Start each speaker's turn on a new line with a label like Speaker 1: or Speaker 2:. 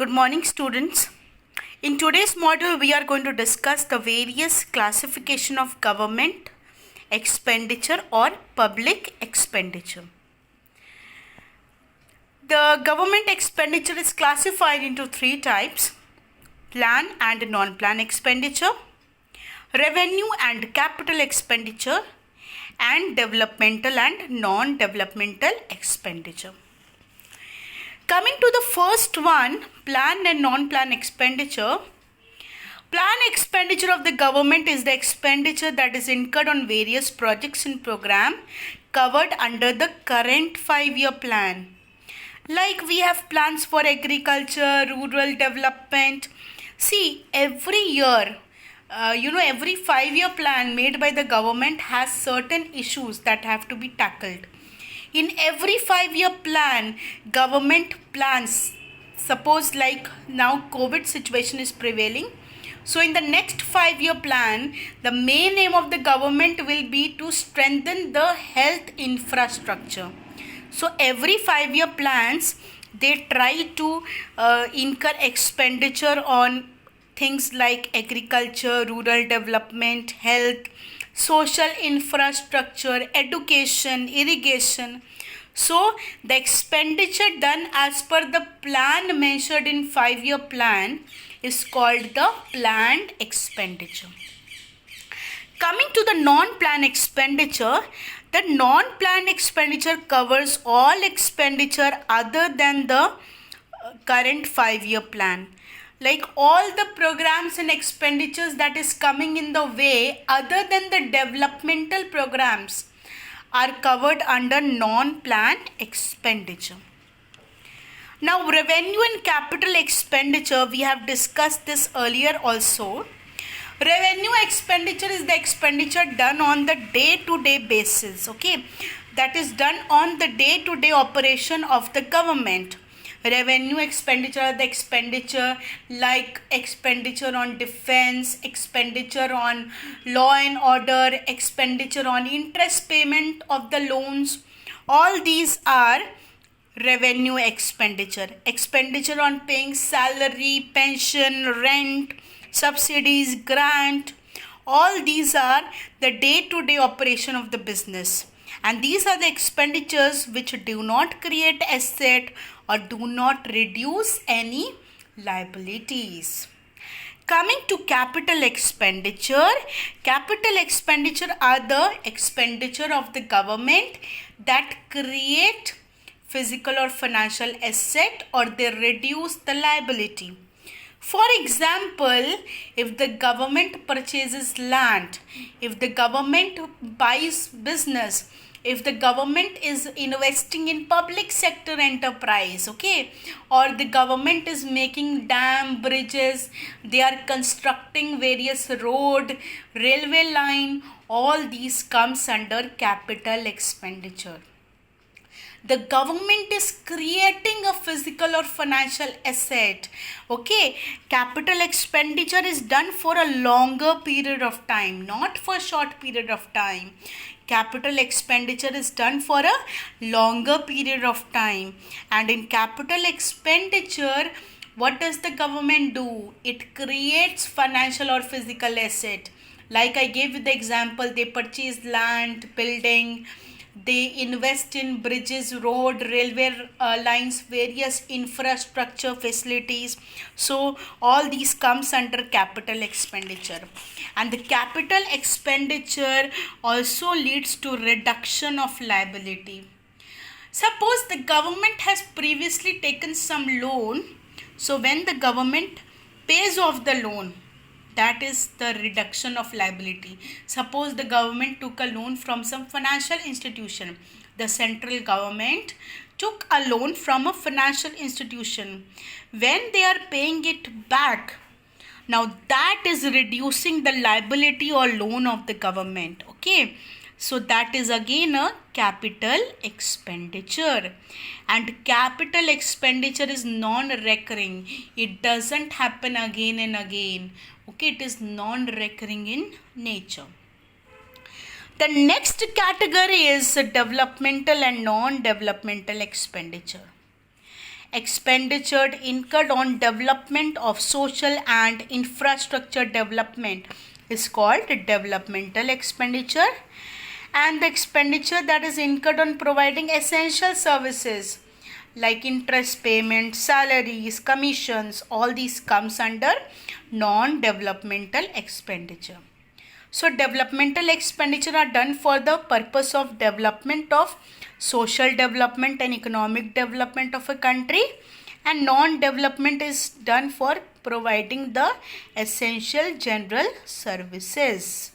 Speaker 1: Good morning, students. In today's module, we are going to discuss the various classification of government expenditure or public expenditure. The government expenditure is classified into three types: plan and non-plan expenditure, revenue and capital expenditure, and developmental and non-developmental expenditure. Coming to the first one, plan and non-plan expenditure. Plan expenditure of the government is the expenditure that is incurred on various projects and program covered under the current 5-year plan. Like we have plans for agriculture, rural development. See, every year, every 5-year plan made by the government has certain issues that have to be tackled. In every 5-year plan, government plans, suppose like now COVID situation is prevailing. So in the next 5-year plan, the main aim of the government will be to strengthen the health infrastructure. So every 5-year plans, they try to incur expenditure on things like agriculture, rural development, health, social infrastructure, education, irrigation. So the expenditure done as per the plan mentioned in 5-year plan is called the planned expenditure. Coming to the non-plan expenditure, the non-plan expenditure covers all expenditure other than the current 5-year plan. Like all the programs and expenditures that is coming in the way other than the developmental programs are covered under non-plan expenditure. Now revenue and capital expenditure, we have discussed this earlier also. Revenue expenditure is the expenditure done on the day-to-day basis, okay? That is done on the day-to-day operation of the government. Revenue expenditure are the expenditure like expenditure on defense, expenditure on law and order, expenditure on interest payment of the loans. All these are revenue expenditure. Expenditure on paying salary, pension, rent, subsidies, grant. All these are the day-to-day operation of the business. And these are the expenditures which do not create asset or do not reduce any liabilities. Coming to capital expenditure are the expenditure of the government that create physical or financial asset or they reduce the liability. For example, if the government purchases land, if the government buys business, if the government is investing in public sector enterprise, okay, or the government is making dam, bridges, they are constructing various road, railway line, all these comes under capital expenditure. The government is creating a physical or financial asset, okay. Capital expenditure is done for a longer period of time, not for a short period of time. Capital expenditure is done for a longer period of time. And in capital expenditure, what does the government do? It creates financial or physical asset. Like I gave you the example, they purchase land, building, they invest in bridges, road, railway lines, various infrastructure facilities. So all these comes under capital expenditure. And the capital expenditure also leads to reduction of liability. Suppose the government has previously taken some loan. So when the government pays off the loan, that is the reduction of liability. Suppose the government took a loan from some financial institution. The central government took a loan from a financial institution. When they are paying it back, now that is reducing the liability or loan of the government, okay. So that is again a capital expenditure. And capital expenditure is non-recurring. It doesn't happen again and again. Okay, it is non-recurring in nature. The next category is developmental and non-developmental expenditure. expenditure incurred on development of social and infrastructure development is called developmental expenditure. And the expenditure that is incurred on providing essential services like interest payment, salaries, commissions, all these comes under non-developmental expenditure. So developmental expenditure are done for the purpose of development of social development and economic development of a country, and non-development is done for providing the essential general services.